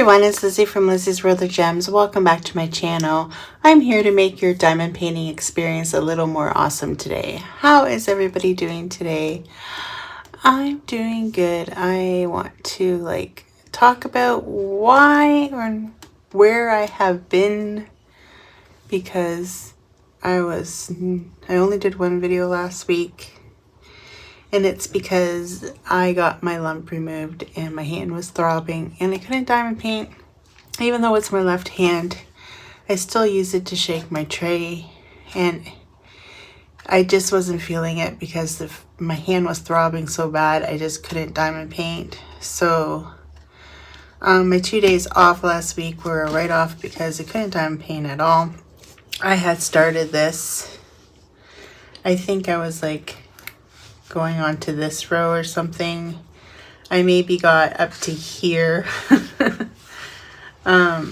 everyone, it's Lizzie from Lizzie's World of Gems. Welcome back to my channel. I'm here to make your diamond painting experience a little more awesome today. How is everybody doing today? I'm doing good. I want to talk about why or where I have been, because I only did one video last week. And it's because I got my lump removed and my hand was throbbing and I couldn't diamond paint. Even though it's my left hand, I still use it to shake my tray. And I just wasn't feeling it because my hand was throbbing so bad. I just couldn't diamond paint. So my 2 days off last week were a write-off because I couldn't diamond paint at all. I had started this. I think I was going on to this row or something. I maybe got up to here. I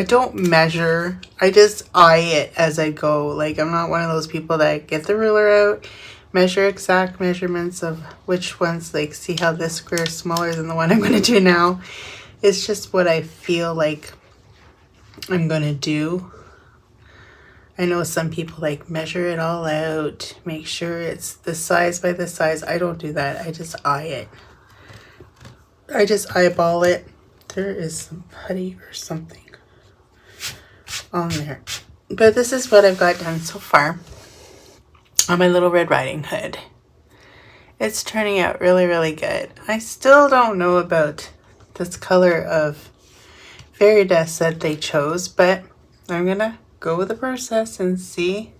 don't measure. I just eye it as I go. I'm not one of those people that get the ruler out, measure exact measurements of which ones, see how this square is smaller than the one I'm going to do now. It's just what I feel like I'm going to do. I know some people measure it all out, make sure it's the size by the size. I don't do that. I just eye it. I just eyeball it. There is some putty or something on there. But this is what I've got done so far on my little Red Riding Hood. It's turning out really, really good. I still don't know about this color of fairy dust that they chose, but I'm gonna go with the process and see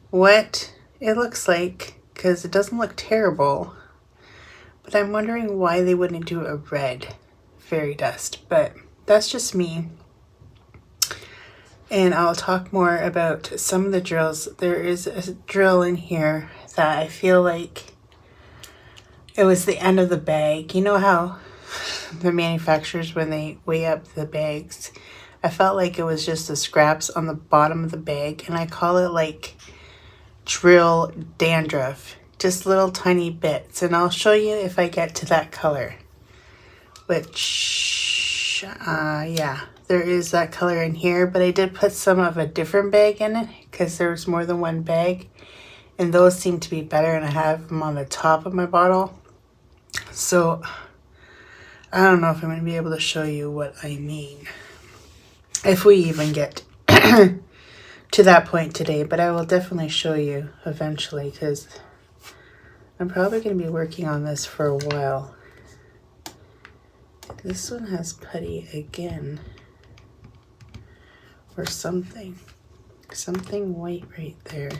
what it looks like, because it doesn't look terrible. But I'm wondering why they wouldn't do a red fairy dust, but that's just me. And I'll talk more about some of the drills. There is a drill in here that I feel like it was the end of the bag. You know how the manufacturers, when they weigh up the bags, I felt like it was just the scraps on the bottom of the bag, and I call it drill dandruff, just little tiny bits. And I'll show you if I get to that color, which yeah, there is that color in here, but I did put some of a different bag in it because there's more than one bag, and those seem to be better, and I have them on the top of my bottle. So I don't know if I'm going to be able to show you what I mean, if we even get to that point today, but I will definitely show you eventually, because I'm probably going to be working on this for a while. This one has putty again, or something white right there.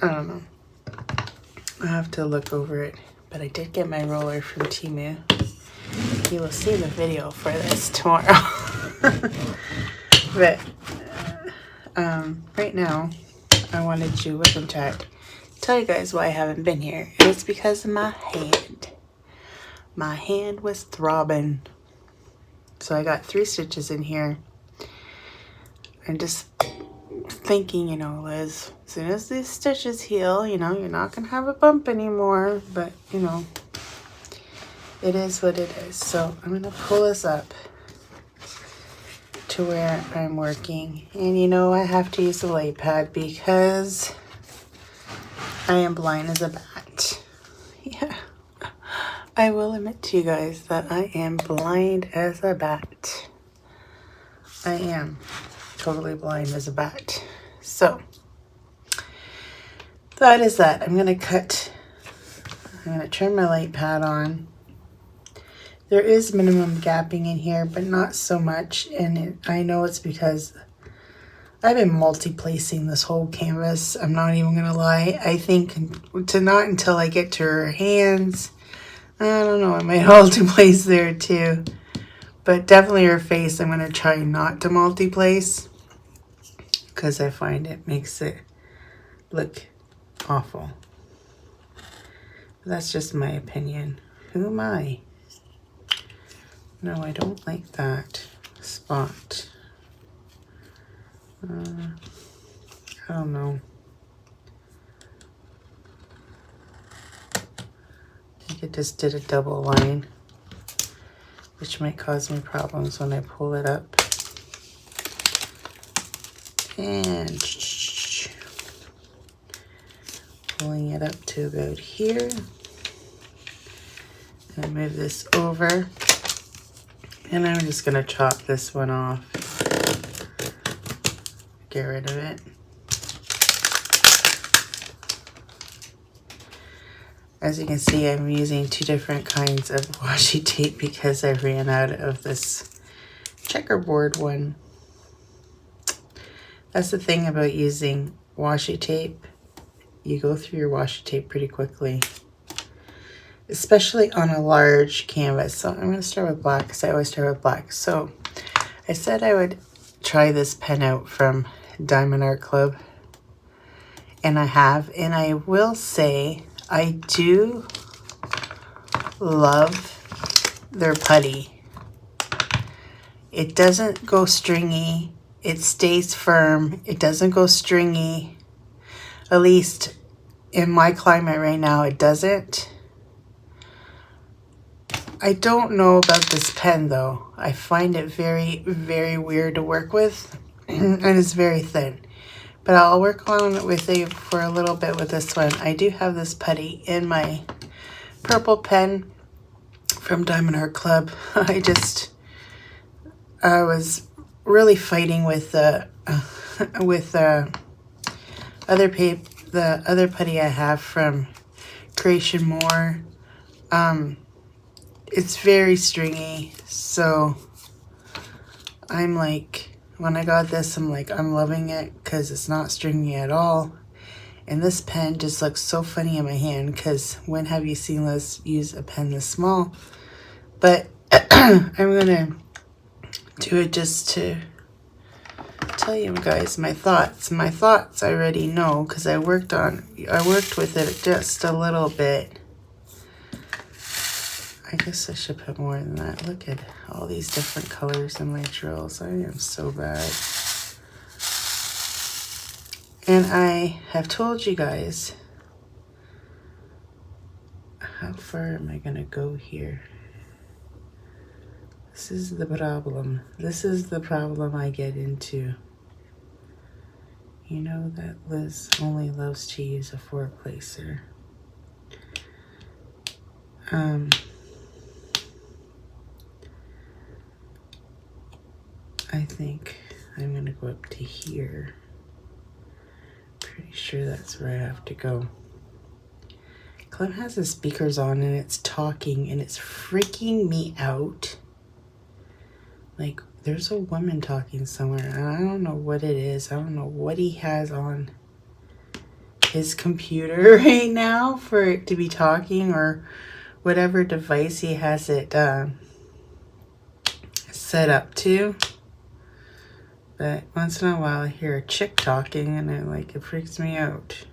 I don't know. I have to look over it, but I did get my roller from Temu. You will see the video for this tomorrow. But right now I wanted to Wip&Chat tell you guys why I haven't been here. And it's because of my hand. My hand was throbbing. So I got 3 stitches in here. I'm just thinking, Liz, as soon as these stitches heal, you're not gonna have a bump anymore. But it is what it is. So I'm going to pull this up to where I'm working. And I have to use the light pad because I am blind as a bat. Yeah. I will admit to you guys that I am blind as a bat. I am totally blind as a bat. So that is that. I'm going to turn my light pad on. There is minimum gapping in here, but not so much. And I know it's because I've been multi-placing this whole canvas. I'm not even going to lie. I think not until I get to her hands. I don't know. I might multi-place there too. But definitely her face, I'm going to try not to multi-place, because I find it makes it look awful. That's just my opinion. Who am I? No, I don't like that spot. I don't know. I think it just did a double line, which might cause me problems when I pull it up. And pulling it up to about here. And move this over. And I'm just going to chop this one off. Get rid of it. As you can see, I'm using 2 different kinds of washi tape because I ran out of this checkerboard one. That's the thing about using washi tape. You go through your washi tape pretty quickly, especially on a large canvas. So I'm going to start with black because I always start with black. So I said I would try this pen out from Diamond Art Club, and I have, and I will say I do love their putty. It doesn't go stringy. It stays firm. It doesn't go stringy. At least in my climate right now, it doesn't. I don't know about this pen though. I find it very, very weird to work with, and it's very thin. But I'll work on with it for a little bit with this one. I do have this putty in my purple pen from Diamond Art Club. I was really fighting with the other putty I have from Creation More. It's very stringy, so I'm like, when I got this, I'm like, I'm loving it because it's not stringy at all. And this pen just looks so funny in my hand because when have you seen us use a pen this small? But I'm gonna do it just to tell you guys my thoughts. My thoughts I already know because I worked with it just a little bit. I guess I should put more than that. Look at all these different colors in my drills. I am so bad. And I have told you guys, how far am I gonna go here? This is the problem. This is the problem I get into. You know that Liz only loves to use a 4-placer. I think I'm gonna go up to here. Pretty sure that's where I have to go. Clem has the speakers on and it's talking and it's freaking me out. Like, there's a woman talking somewhere and I don't know what it is. I don't know what he has on his computer right now for it to be talking, or whatever device he has it set up to. But once in a while I hear a chick talking and it freaks me out.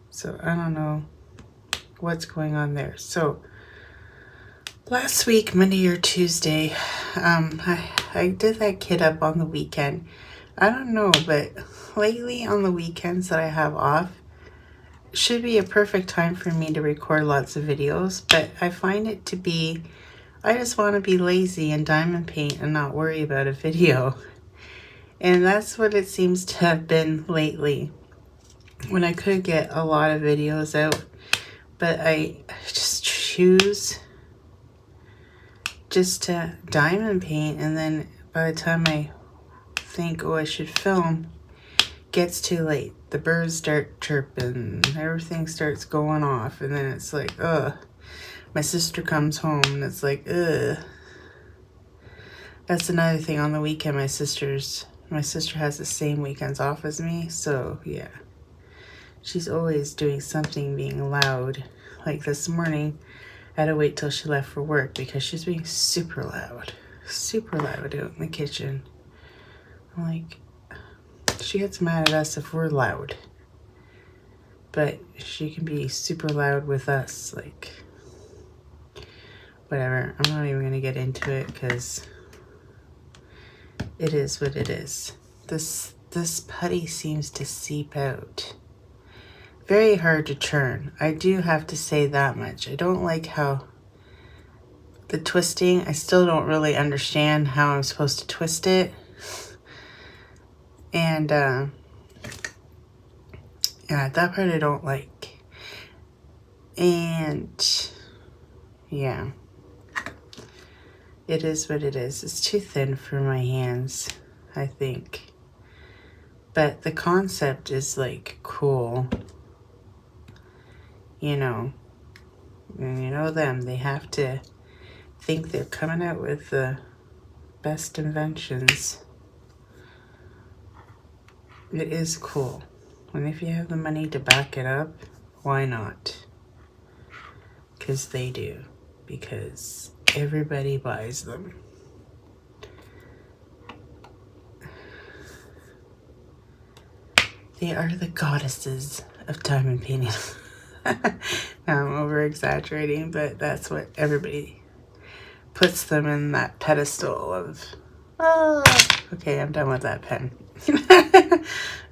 So I don't know what's going on there. So last week, Monday or Tuesday, I did that kit up on the weekend. I don't know, but lately on the weekends that I have off, should be a perfect time for me to record lots of videos, but I find it to be, I just want to be lazy and diamond paint and not worry about a video. And that's what it seems to have been lately, when I could get a lot of videos out, but I just choose just to diamond paint, and then by the time I think, oh, I should film, gets too late. The birds start chirping, everything starts going off, and then it's like, ugh. My sister comes home and it's like, ugh. That's another thing on the weekend. My sister has the same weekends off as me, so yeah. She's always doing something, being loud. Like this morning, I had to wait till she left for work because she's being super loud out in the kitchen. I'm like, she gets mad at us if we're loud, but she can be super loud with us, like, whatever. I'm not even gonna get into it because it is what it is. This putty seems to seep out. very hard to turn. I do have to say that much. I don't like how the twisting, I still don't really understand how I'm supposed to twist it. And yeah, that part I don't like. And yeah, it is what it is. It's too thin for my hands, I think. But the concept is like cool. You know, and you know them, they have to think they're coming out with the best inventions. It is cool. And if you have the money to back it up, why not? Because they do. Because everybody buys them. They are the goddesses of diamond painting. Now I'm over exaggerating, but that's what everybody puts them in, that pedestal of, oh, okay, I'm done with that pen.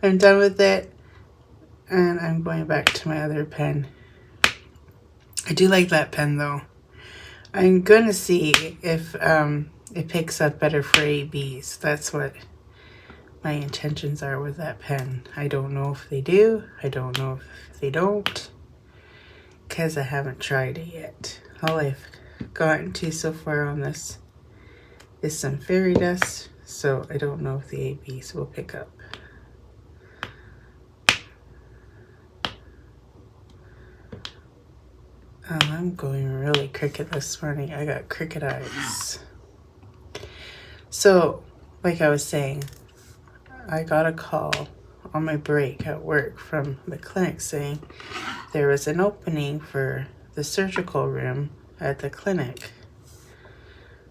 I'm done with it, and I'm going back to my other pen. I do like that pen though. I'm gonna see if it picks up better for ABs. That's what my intentions are with that pen. I don't know if they do. I don't know if they don't, because I haven't tried it yet. All I've gotten to so far on this is some fairy dust, so I don't know if the ABs will pick up. I'm going really crooked this morning. I got crooked eyes. So, like I was saying, I got a call on my break at work from the clinic saying there was an opening for the surgical room at the clinic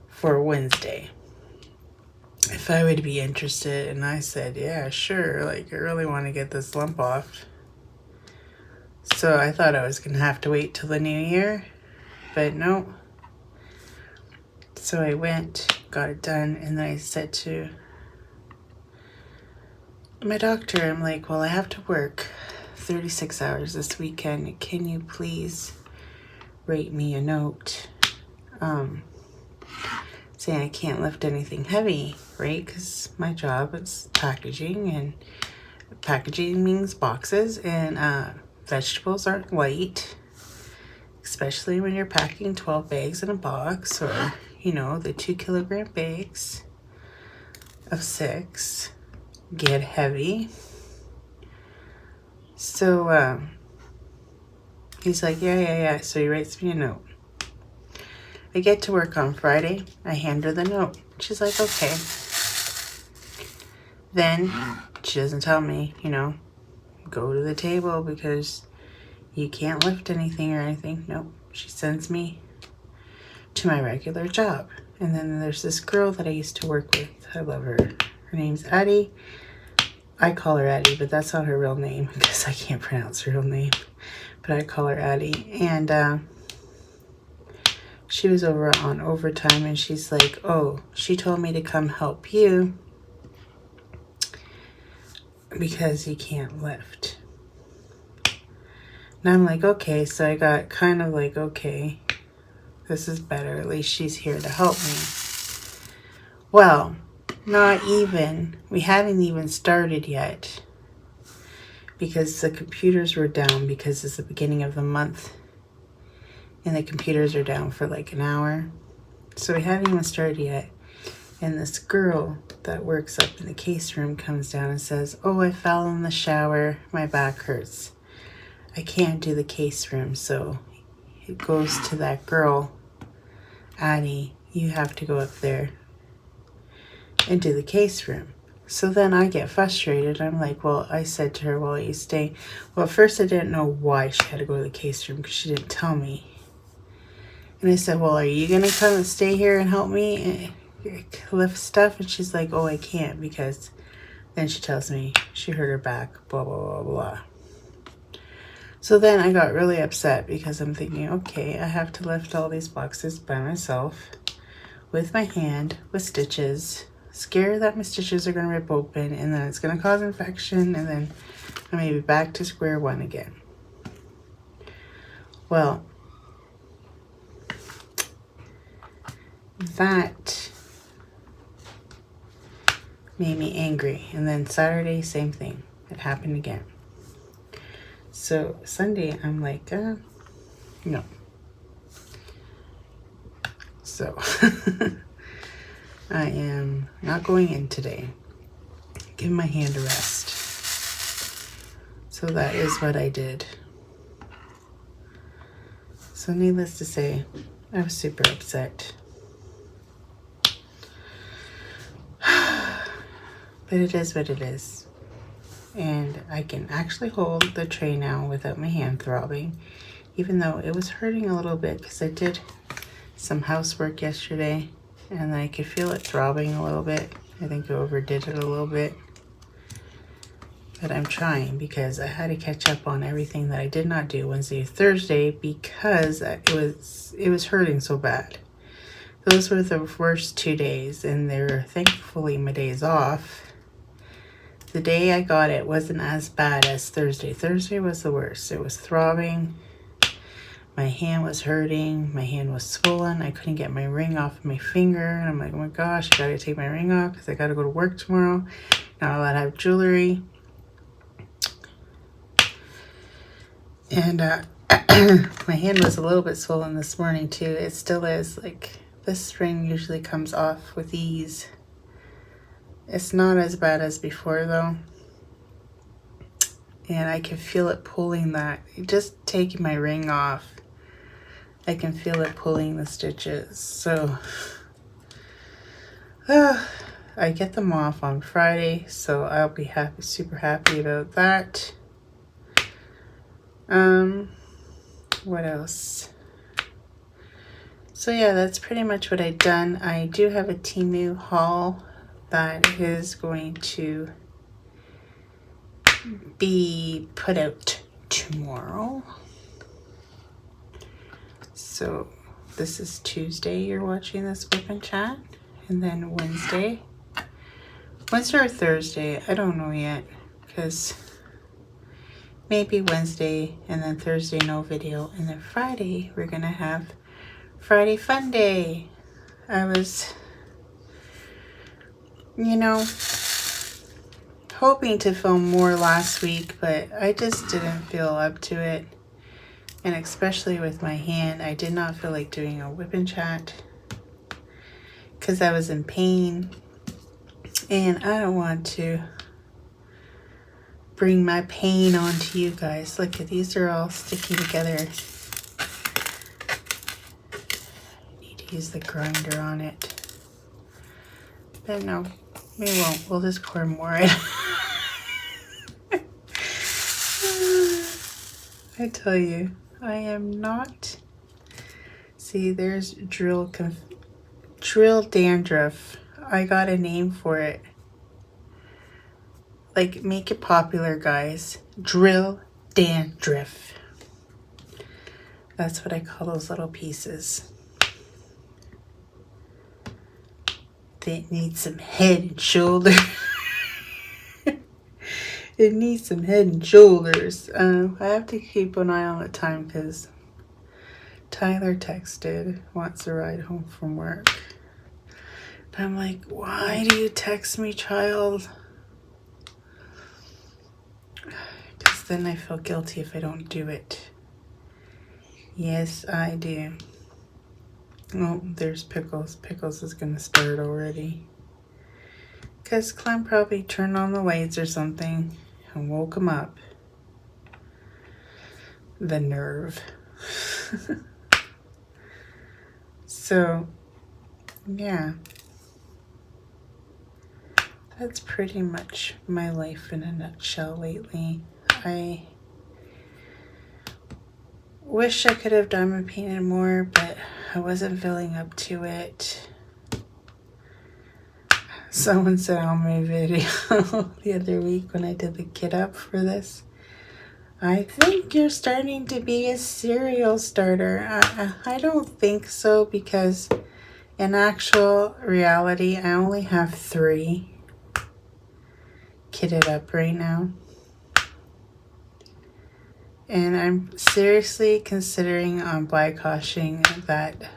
for Wednesday. If I would be interested, and I said, yeah, sure, like I really want to get this lump off. So I thought I was going to have to wait till the new year, but no. So I went, got it done, and then I said to my doctor, I'm like, well, I have to work 36 hours this weekend. Can you please write me a note saying I can't lift anything heavy, right? Because my job is packaging, and packaging means boxes, and vegetables aren't light, especially when you're packing 12 bags in a box, or, you know, the 2-kilogram bags of 6 get heavy. So he's like, yeah. So he writes me a note. I get to work on Friday. I hand her the note. She's like, okay. Then she doesn't tell me, you know, go to the table because you can't lift anything or anything. Nope. She sends me to my regular job. And then there's this girl that I used to work with. I love her. Her name's Addie. I call her Addie, but that's not her real name because I can't pronounce her real name. But I call her Addie. And she was over on overtime, and she's like, oh, she told me to come help you because you can't lift. And I'm like, okay. So I got kind of like, okay, this is better. At least she's here to help me. Well, not even. We hadn't even started yet because the computers were down because it's the beginning of the month. And the computers are down for like an hour. So we haven't even started yet. And this girl that works up in the case room comes down and says, oh, I fell in the shower. My back hurts. I can't do the case room. So it goes to that girl, Addie, you have to go up there and do the case room. So then I get frustrated. I'm like, well, I said to her, well, are you staying? Well, at first I didn't know why she had to go to the case room because she didn't tell me. And I said, well, are you going to come and stay here and help me lift stuff? And she's like, oh, I can't because then she tells me she hurt her back, blah, blah, blah, blah. So then I got really upset because I'm thinking, okay, I have to lift all these boxes by myself with my hand, with stitches, scared that my stitches are going to rip open, and then it's going to cause infection, and then I may be back to square one again. Well, that made me angry. And then Saturday, same thing. It happened again. So Sunday, I'm like, no. So I am not going in today. Give my hand a rest. So that is what I did. So needless to say, I was super upset. But it is what it is. And I can actually hold the tray now without my hand throbbing, even though it was hurting a little bit because I did some housework yesterday and I could feel it throbbing a little bit. I think I overdid it a little bit. But I'm trying because I had to catch up on everything that I did not do Wednesday or Thursday because it was hurting so bad. Those were the worst 2 days, and they were thankfully my days off. The day I got it wasn't as bad as Thursday. Thursday was the worst. It was throbbing. My hand was hurting. My hand was swollen. I couldn't get my ring off my finger. And I'm like, oh my gosh, I gotta take my ring off because I gotta go to work tomorrow. Not allowed to have jewelry. And my hand was a little bit swollen this morning too. It still is. Like, this ring usually comes off with ease. It's not as bad as before though. And I can feel it pulling that. Just taking my ring off, I can feel it pulling the stitches. So I get them off on Friday, so I'll be happy, super happy about that. What else? So yeah, that's pretty much what I've done. I do have a Temu haul that is going to be put out tomorrow. So this is Tuesday you're watching this Wip&Chat, and then Wednesday or Thursday, I don't know yet, because maybe Wednesday and then Thursday no video, and then Friday we're gonna have Friday Fun Day. I was, hoping to film more last week, but I just didn't feel up to it. And especially with my hand, I did not feel like doing a Wip&Chat because I was in pain. And I don't want to bring my pain onto you guys. Look, these are all sticking together. Need to use the grinder on it. But no, we won't. We'll just pour more in. I tell you, I am not. See, there's drill dandruff. I got a name for it. Like, make it popular, guys. Drill dandruff. That's what I call those little pieces. They need some head and shoulder. It needs some head and shoulders. I have to keep an eye on the time because Tyler texted, wants a ride home from work. And I'm like, why do you text me, child? Because then I feel guilty if I don't do it. Yes, I do. Oh, there's Pickles. Pickles is going to start already. Because Clem probably turned on the lights or something and woke him up. The nerve. So, yeah. That's pretty much my life in a nutshell lately. I wish I could have diamond painted more, but I wasn't feeling up to it. Someone said on my video the other week when I did the kit up for this, I think you're starting to be a serial starter. I don't think so, because in actual reality, I only have 3 kitted up right now. And I'm seriously considering boycotting that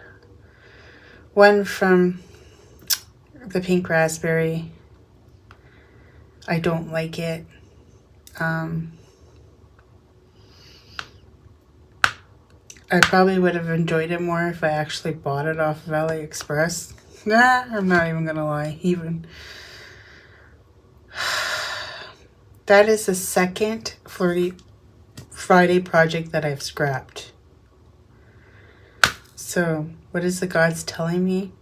one from the pink raspberry. I don't like it. I probably would have enjoyed it more if I actually bought it off of AliExpress. Nah, I'm not even gonna lie. Even that is the second Flirty Friday project that I've scrapped. So, what is the gods telling me?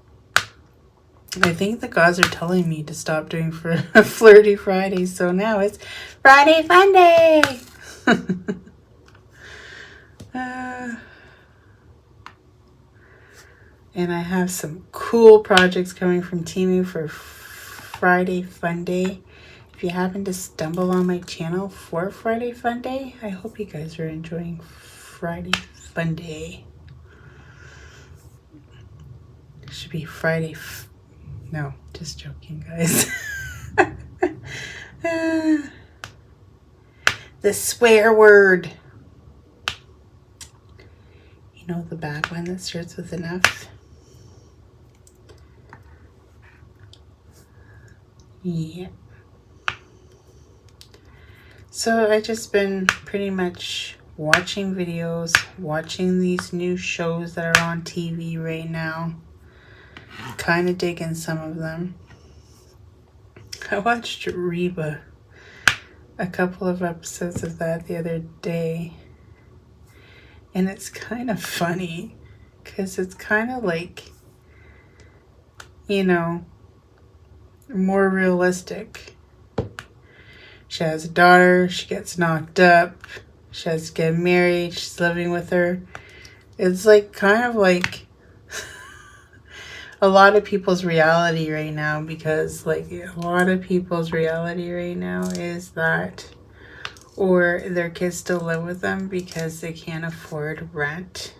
I think the gods are telling me to stop doing for Flirty Friday. So now it's Friday Fun Day. And I have some cool projects coming from Temu for Friday Fun Day. If you happen to stumble on my channel for Friday Fun Day, I hope you guys are enjoying Friday Fun Day. It should be Friday. No, just joking, guys. The swear word. You know, the bad one that starts with an F. Yeah. So I just been pretty much watching videos, watching these new shows that are on TV right now. Kind of digging some of them. I watched Reba, a couple of episodes of that the other day. And it's kind of funny because it's kind of like, you know, more realistic. She has a daughter, she gets knocked up, she has to get married, she's living with her. It's like kind of like a lot of people's reality right now, because like a lot of people's reality right now is that, or their kids still live with them because they can't afford rent,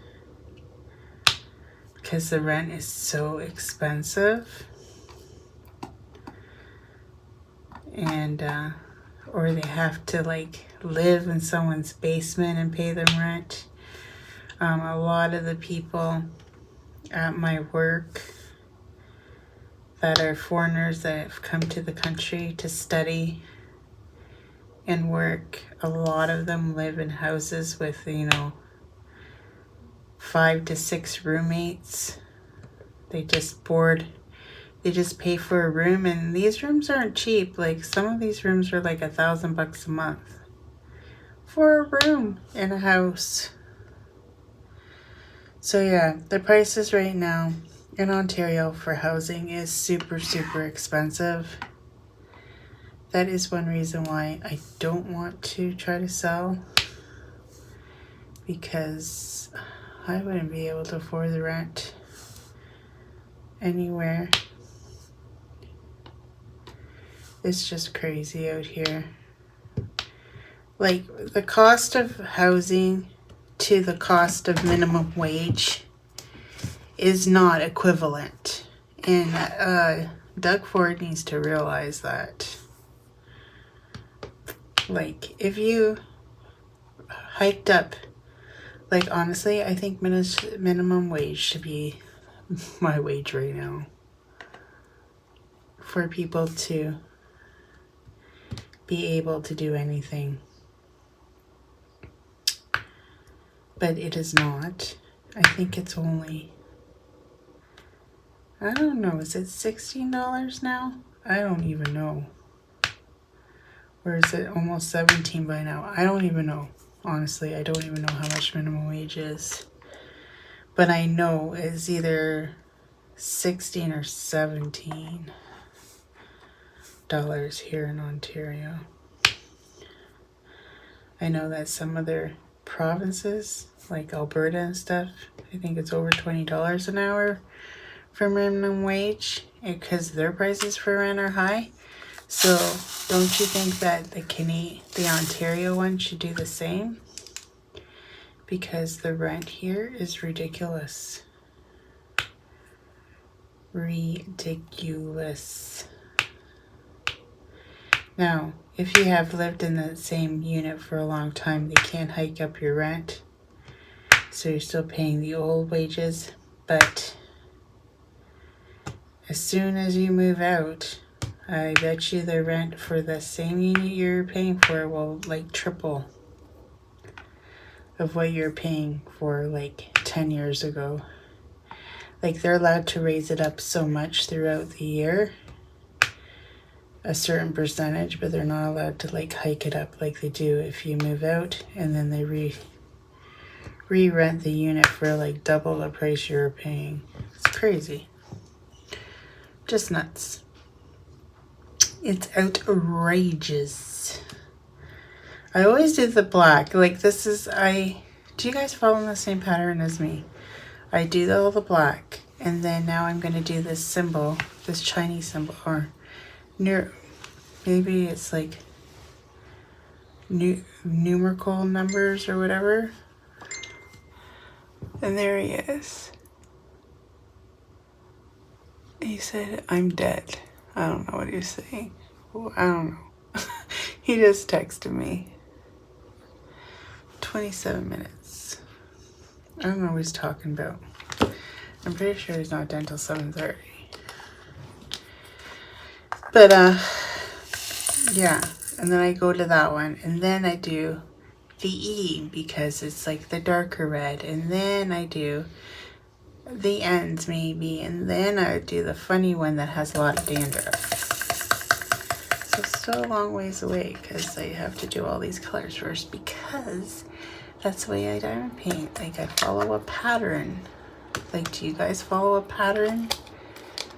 because the rent is so expensive. And or they have to like live in someone's basement and pay them rent. A lot of the people at my work that are foreigners that have come to the country to study and work, a lot of them live in houses with, you know, 5 to 6 roommates. They just pay for a room, and these rooms aren't cheap. Like some of these rooms are like $1,000 a month for a room in a house. So yeah, the prices right now in Ontario for housing is super, super expensive. That is one reason why I don't want to try to sell, because I wouldn't be able to afford the rent anywhere. It's just crazy out here. Like the cost of housing to the cost of minimum wage is not equivalent. And Doug Ford needs to realize that. Like if you hiked up, like honestly, I think minimum wage should be my wage right now for people to be able to do anything. But it is not. I think it's only, I don't know, is it $16 now? I don't even know. Or is it almost 17 by now? I don't even know. Honestly, I don't even know how much minimum wage is. But I know it's either 16 or $17 here in Ontario. I know that some other provinces, like Alberta and stuff, I think it's over $20 an hour for minimum wage, because their prices for rent are high. So don't you think that the Ontario one should do the same? Because the rent here is ridiculous. Ridiculous. Now, if you have lived in the same unit for a long time, they can't hike up your rent. So you're still paying the old wages. But as soon as you move out, I bet you the rent for the same unit you're paying for will like triple of what you're paying for like 10 years ago. Like they're allowed to raise it up so much throughout the year, a certain percentage, but they're not allowed to like hike it up like they do if you move out, and then they re-rent the unit for like double the price you're paying. It's crazy. Just nuts. It's outrageous. I always do the black. Like this is, do you guys follow the same pattern as me? I do all the black, and then now I'm going to do this symbol, this Chinese symbol, or maybe it's like numerical numbers or whatever. And there he is. He said, I'm dead. I don't know what he was saying. I don't know. He just texted me. 27 minutes. I don't know what he's talking about. I'm pretty sure he's not done till 7:30. But, yeah. And then I go to that one. And then I do the E because it's like the darker red. And then I do the ends maybe. And then I do the funny one that has a lot of dandruff. So it's still a long ways away because I have to do all these colors first because that's the way I diamond paint. Like I follow a pattern. Like, do you guys follow a pattern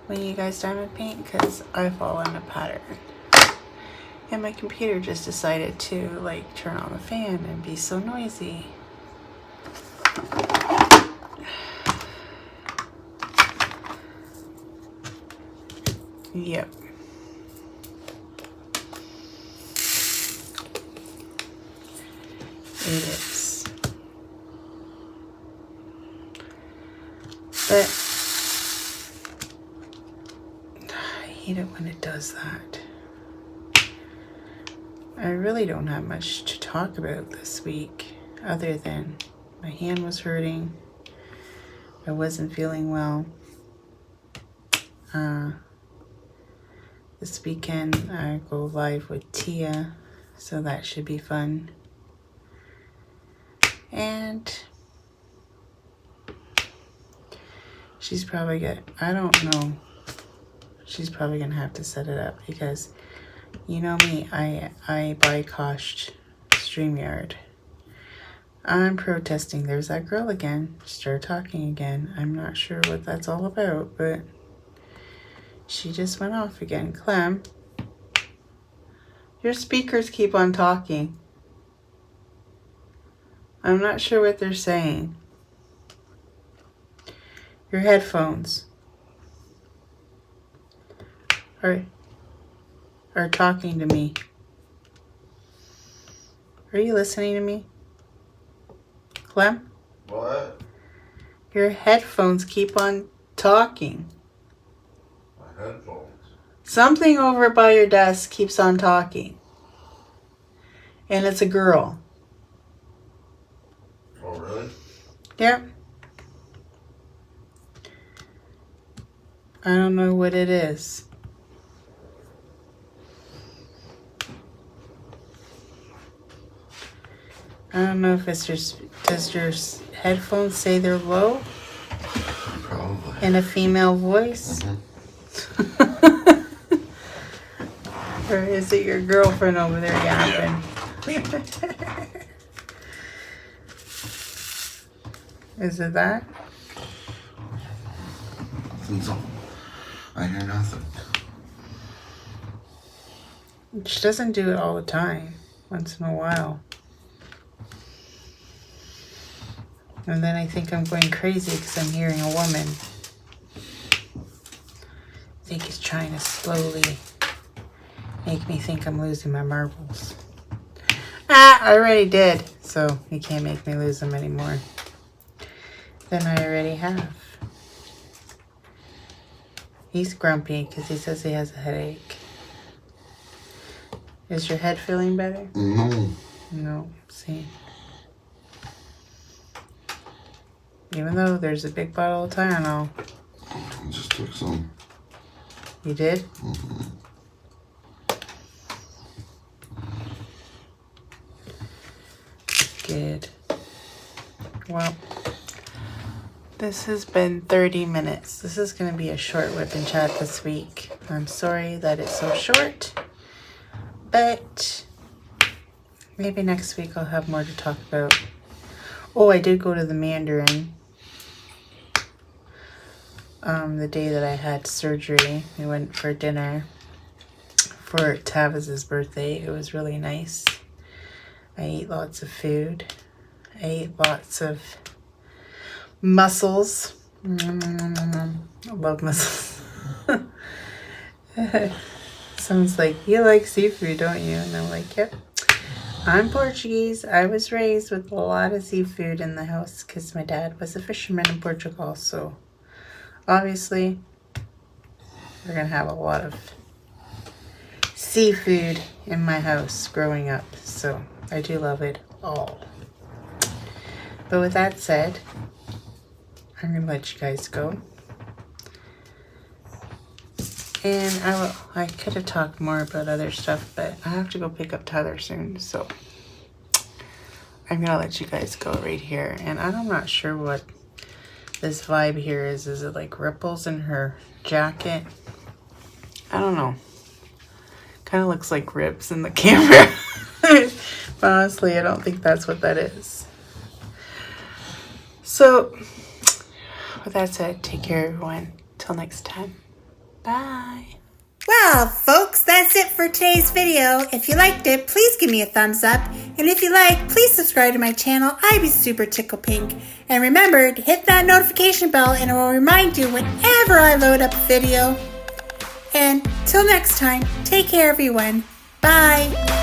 when you guys diamond paint? Because I follow in a pattern. And my computer just decided to like turn on the fan and be so noisy. Yep. It is. But I hate it when it does that. I really don't have much to talk about this week other than my hand was hurting. I wasn't feeling well. This weekend I go live with Tia, so that should be fun. And she's probably I don't know. She's probably gonna have to set it up because you know me, I boycotted StreamYard. I'm protesting. There's that girl again. Start talking again. I'm not sure what that's all about, but she just went off again. Clem, your speakers keep on talking. I'm not sure what they're saying. Your headphones are talking to me. Are you listening to me? Clem? What? Your headphones keep on talking. My headphones? Something over by your desk keeps on talking. And it's a girl. Oh, really? Yep. I don't know what it is. I don't know if it's does your headphones say they're low? Probably. In a female voice? Or is it your girlfriend over there yapping? Yeah. Is it that? I think so. I hear nothing. She doesn't do it all the time. Once in a while. And then I think I'm going crazy because I'm hearing a woman. I think he's trying to slowly make me think I'm losing my marbles. I already did. So he can't make me lose them anymore. Then I already have. He's grumpy because he says he has a headache. Is your head feeling better? No. No. See? Even though there's a big bottle of Tylenol. I just took some. You did? Mm-hmm. Good. Well, this has been 30 minutes. This is going to be a short whip and chat this week. I'm sorry that it's so short, but maybe next week I'll have more to talk about. Oh, I did go to the Mandarin the day that I had surgery. We went for dinner for Taviz's birthday. It was really nice. I ate lots of food. I ate lots of mussels. I love mussels. Someone's like, you like seafood, don't you? And I'm like, yep. I'm Portuguese. I was raised with a lot of seafood in the house because my dad was a fisherman in Portugal. So obviously we're going to have a lot of seafood in my house growing up. So I do love it all. But with that said, I'm going to let you guys go. And I could have talked more about other stuff, but I have to go pick up Tyler soon. So I'm going to let you guys go right here. And I'm not sure what this vibe here is. Is it like ripples in her jacket? I don't know. Kind of looks like ribs in the camera. But honestly, I don't think that's what that is. So, with that said, take care, everyone. Till next time. Bye. Well, folks, that's it for today's video. If you liked it, please give me a thumbs up. And if you like, please subscribe to my channel. I'd be super tickle pink. And remember to hit that notification bell and it will remind you whenever I load up a video. And till next time, take care, everyone. Bye.